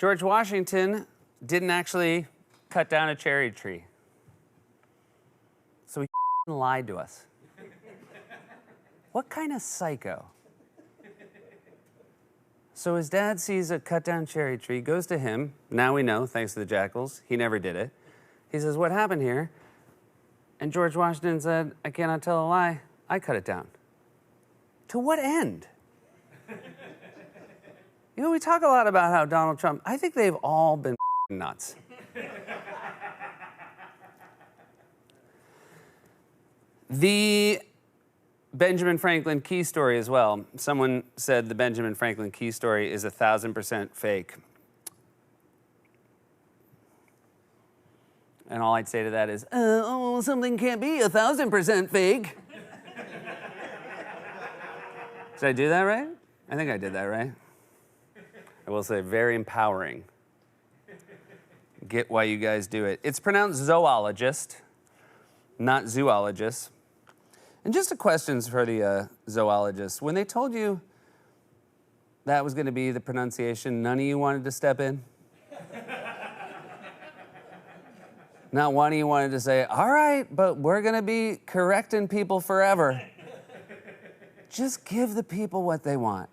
George Washington didn't actually cut down a cherry tree. So he lied to us. What kind of psycho? So his dad sees a cut down cherry tree, goes to him. Now we know, thanks to the jackals, he never did it. He says, "What happened here?" And George Washington said, "I cannot tell a lie. I cut it down." To what end? You know, we talk a lot about how Donald Trump, I think they've all been nuts. The Benjamin Franklin key story as well. Someone said the Benjamin Franklin key story is 1,000% fake. And all I'd say to that is, something can't be 1,000% fake. Did I do that right? I think I did that right. I will say, very empowering. Get why you guys do it. It's pronounced zoologist, not zoologist. And just a question for the zoologists. When they told you that was going to be the pronunciation, none of you wanted to step in? Not one of you wanted to say, all right, but we're going to be correcting people forever. Just give the people what they want.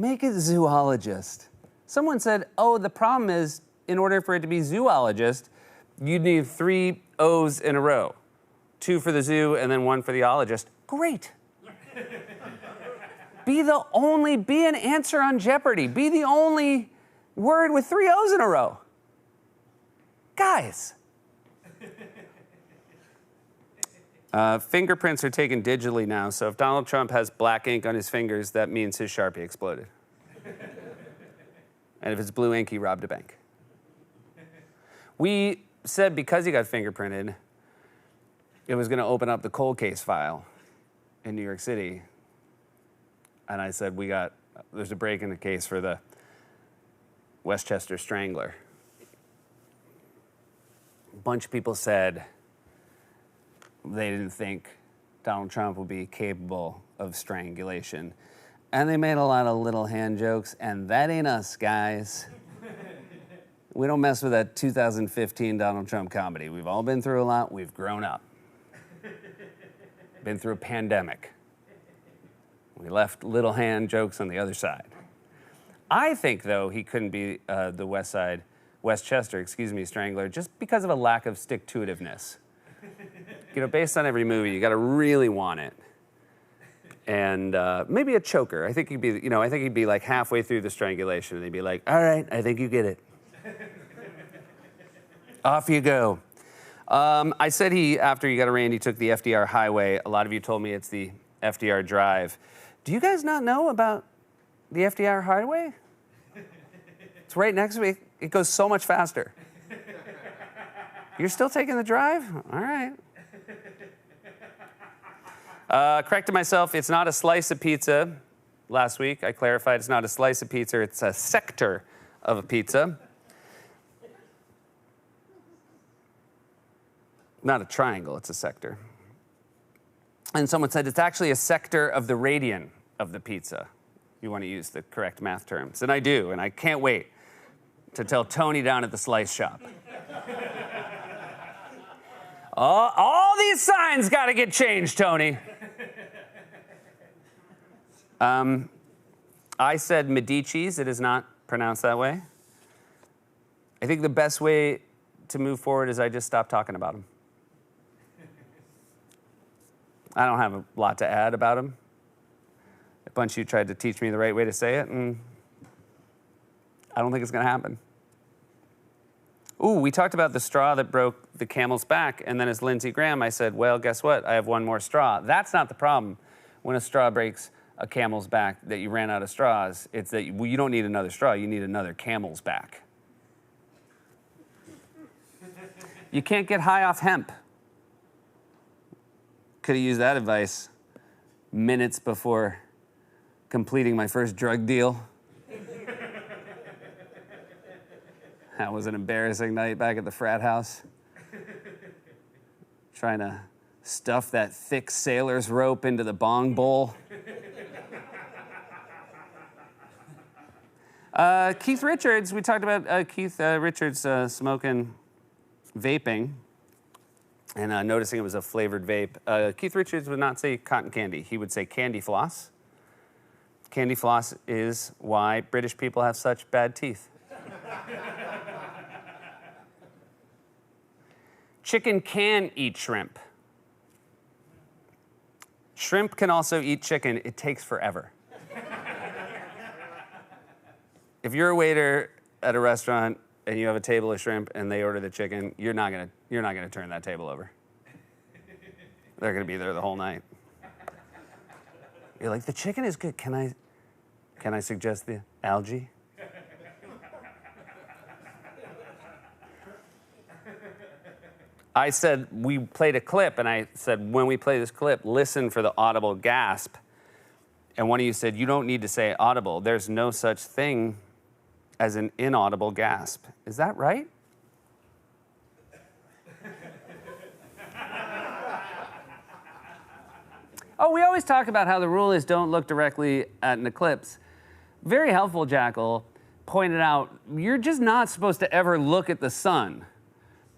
Make it zoologist. Someone said, oh, the problem is, in order for it to be zoologist, you'd need 3 O's in a row. 2 for the zoo and then 1 for the ologist. Great. Be an answer on Jeopardy. Be the only word with 3 O's in a row. Guys. Fingerprints are taken digitally now, so if Donald Trump has black ink on his fingers, that means his Sharpie exploded. And if it's blue ink, he robbed a bank. We said because he got fingerprinted, it was going to open up the cold case file in New York City. And I said, there's a break in the case for the Westchester Strangler. A bunch of people said they didn't think Donald Trump would be capable of strangulation. And they made a lot of little hand jokes, and that ain't us, guys. We don't mess with that 2015 Donald Trump comedy. We've all been through a lot. We've grown up. Been through a pandemic. We left little hand jokes on the other side. I think, though, he couldn't be the Westchester Strangler just because of a lack of stick-to-itiveness. You know, based on every movie, you got to really want it. And maybe a choker. I think he'd be like halfway through the strangulation, and they'd be like, all right, I think you get it. Off you go. I said after he got arraigned, he took the FDR Highway. A lot of you told me it's the FDR Drive. Do you guys not know about the FDR Highway? It's right next to me. It goes so much faster. You're still taking the drive? All right. Corrected myself, it's not a slice of pizza. Last week, I clarified it's not a slice of pizza, it's a sector of a pizza. Not a triangle, it's a sector. And someone said it's actually a sector of the radian of the pizza. You want to use the correct math terms. And I do, and I can't wait to tell Tony down at the slice shop. All these signs got to get changed, Tony. I said Medici's. It is not pronounced that way. I think the best way to move forward is I just stop talking about them. I don't have a lot to add about them. A bunch of you tried to teach me the right way to say it, and I don't think it's going to happen. Ooh, we talked about the straw that broke the camel's back, and then as Lindsey Graham, I said, well, guess what? I have one more straw. That's not the problem when a straw breaks a camel's back, that you ran out of straws. It's that you don't need another straw, you need another camel's back. You can't get high off hemp. Could have used that advice minutes before completing my first drug deal. That was an embarrassing night back at the frat house. Trying to stuff that thick sailor's rope into the bong bowl. Keith Richards, we talked about Keith Richards smoking, vaping, and noticing it was a flavored vape. Keith Richards would not say cotton candy. He would say candy floss. Candy floss is why British people have such bad teeth. Chicken can eat shrimp. Shrimp can also eat chicken. It takes forever. If you're a waiter at a restaurant and you have a table of shrimp and they order the chicken, you're not gonna turn that table over. They're gonna be there the whole night. You're like, the chicken is good. Can I suggest the algae? I said, we played a clip, and I said, when we play this clip, listen for the audible gasp. And one of you said, you don't need to say audible. There's no such thing as an inaudible gasp. Is that right? Oh, we always talk about how the rule is don't look directly at an eclipse. Very helpful, Jackal pointed out, you're just not supposed to ever look at the sun.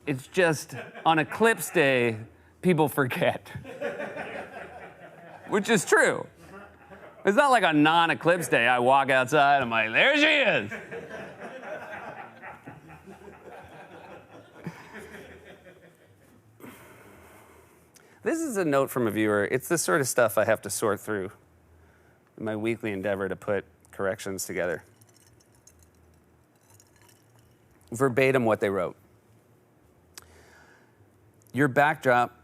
It's just on eclipse day, people forget. Which is true. It's not like a non-eclipse day. I walk outside, I'm like, there she is. This is a note from a viewer. It's the sort of stuff I have to sort through in my weekly endeavor to put corrections together. Verbatim what they wrote. Your backdrop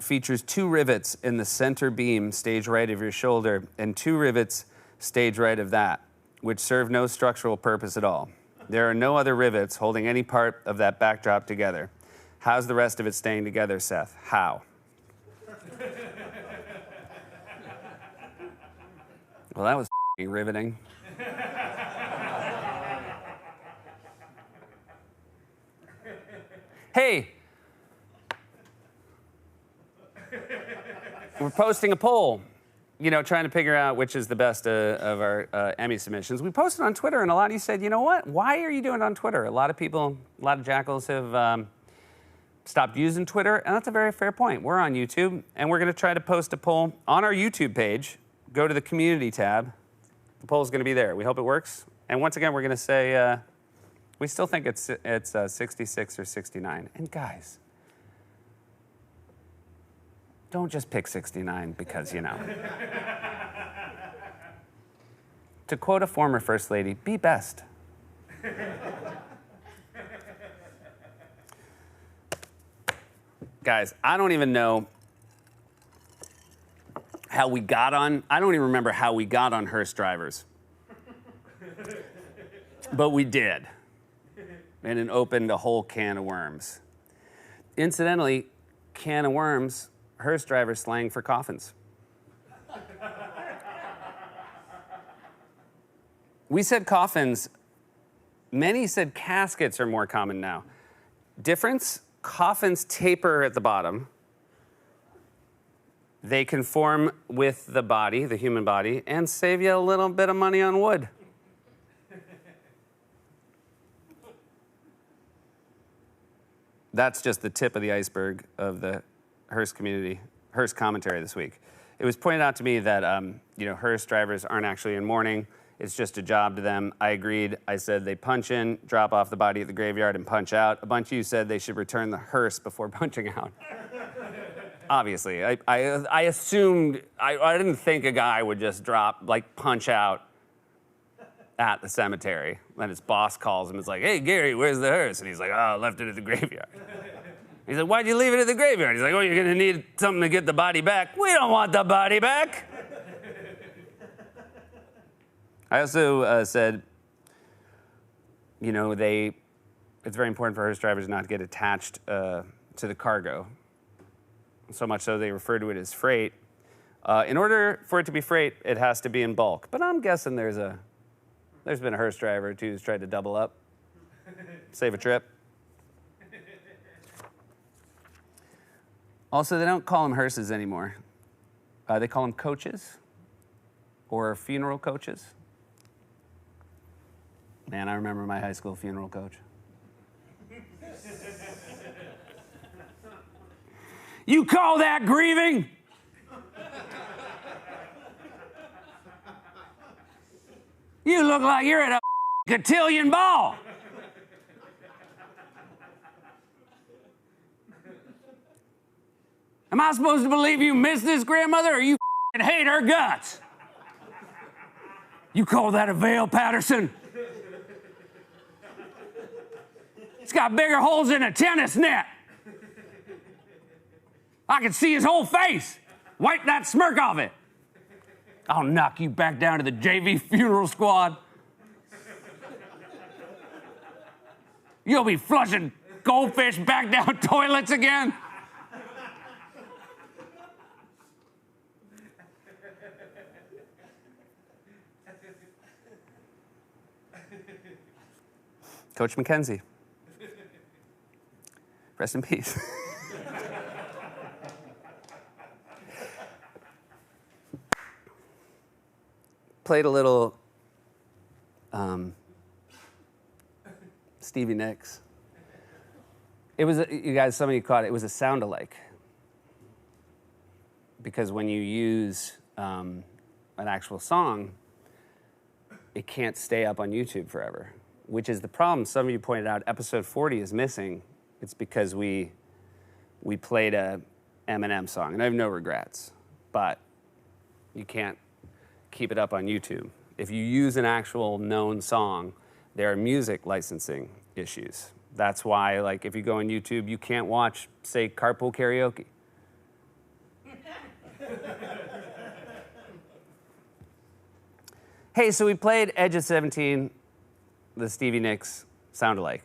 features 2 rivets in the center beam, stage right of your shoulder, and 2 rivets, stage right of that, which serve no structural purpose at all. There are no other rivets holding any part of that backdrop together. How's the rest of it staying together, Seth? How? Well, that was riveting. Hey, we're posting a poll, trying to figure out which is the best of our Emmy submissions. We posted on Twitter, and a lot of you said, you know what? Why are you doing it on Twitter? A lot of jackals have stopped using Twitter, and that's a very fair point. We're on YouTube, and we're going to try to post a poll on our YouTube page. Go to the community tab. The poll's going to be there. We hope it works. And once again, we're going to say we still think it's 66 or 69. And guys, don't just pick 69 because, To quote a former First Lady, be best. Guys, I don't even know how we got on. I don't even remember how we got on Hearst drivers. But we did. And it opened a whole can of worms. Incidentally, can of worms, Hearst driver slang for coffins. We said coffins. Many said caskets are more common now. Difference? Coffins taper at the bottom. They conform with the body, the human body, and save you a little bit of money on wood. That's just the tip of the iceberg of the Hearst community, Hearst commentary this week. It was pointed out to me that, Hearst drivers aren't actually in mourning. It's just a job to them. I agreed. I said they punch in, drop off the body at the graveyard, and punch out. A bunch of you said they should return the hearse before punching out. Obviously, I assumed, I didn't think a guy would just punch out at the cemetery. Then his boss calls him. It's like, hey, Gary, where's the hearse? And he's like, oh, I left it at the graveyard. He's like, why'd you leave it at the graveyard? He's like, oh, you're going to need something to get the body back. We don't want the body back. I also said, it's very important for Hearst drivers not to get attached to the cargo. So much so they refer to it as freight. In order for it to be freight, it has to be in bulk. But I'm guessing there's been a Hearst driver or two who's tried to double up, save a trip. Also, they don't call them hearses anymore. They call them coaches or funeral coaches. Man, I remember my high school funeral coach. You call that grieving? You look like you're at a cotillion ball. Am I supposed to believe you miss this grandmother or you hate her guts? You call that a veil, Patterson? It's got bigger holes than a tennis net. I can see his whole face. Wipe that smirk off it. I'll knock you back down to the JV funeral squad. You'll be flushing goldfish back down toilets again. Coach McKenzie. Rest in peace. Played a little Stevie Nicks. It was, you guys, some of you caught it, it was a sound-alike. Because when you use an actual song, it can't stay up on YouTube forever, which is the problem. Some of you pointed out episode 40 is missing. It's because we played a Eminem song, and I have no regrets, but you can't keep it up on YouTube. If you use an actual known song, there are music licensing issues. That's why, like, if you go on YouTube, you can't watch, say, Carpool Karaoke. Hey, so we played Edge of 17, the Stevie Nicks sound-alike.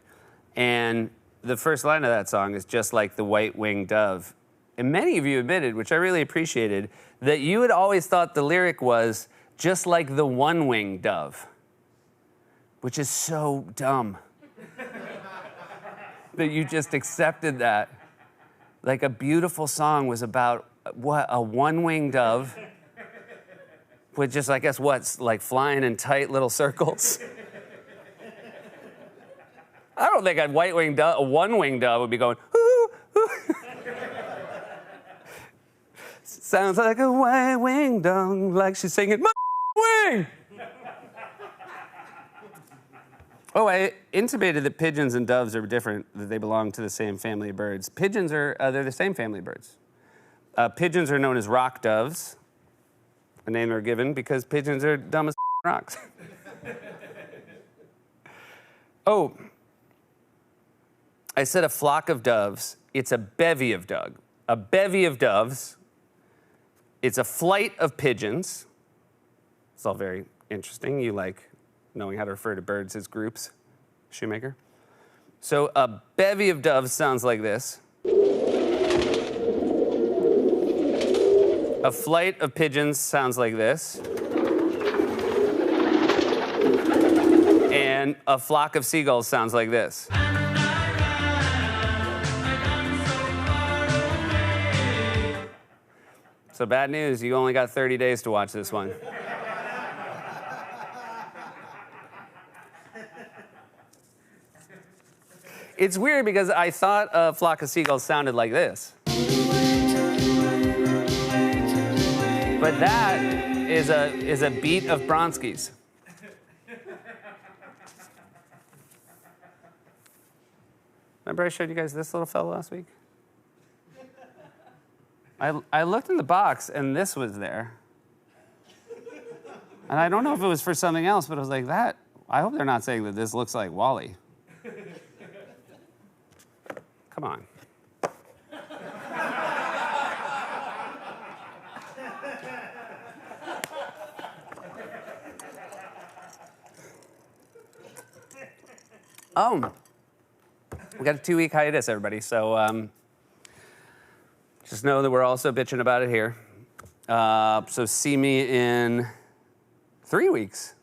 And the first line of that song is just like the white-winged dove. And many of you admitted, which I really appreciated, that you had always thought the lyric was just like the one-winged dove, which is so dumb. That you just accepted that. Like a beautiful song was about, what, a one-winged dove with just, I guess, what's like flying in tight little circles. I don't think a white-winged dove, a one-winged dove would be going, ooh, ooh. Sounds like a white-winged dove, like she's singing, my wing. Oh, I intimated that pigeons and doves are different, that they belong to the same family of birds. Pigeons are, they're the same family of birds. Pigeons are known as rock doves, a name they're given because pigeons are dumb as rocks. Oh, I said a flock of doves. It's a bevy of doves. A bevy of doves. It's a flight of pigeons. It's all very interesting. You like knowing how to refer to birds as groups, Shoemaker. So a bevy of doves sounds like this. A flight of pigeons sounds like this. And a flock of seagulls sounds like this. So bad news, you only got 30 days to watch this one. It's weird because I thought a flock of seagulls sounded like this. But that is a beat of Bronski's. Remember I showed you guys this little fellow last week? I looked in the box and this was there. And I don't know if it was for something else, but I was like, that, I hope they're not saying that this looks like Wally. Come on. We got a 2-week hiatus, everybody, so just know that we're also bitching about it here. So see me in 3 weeks.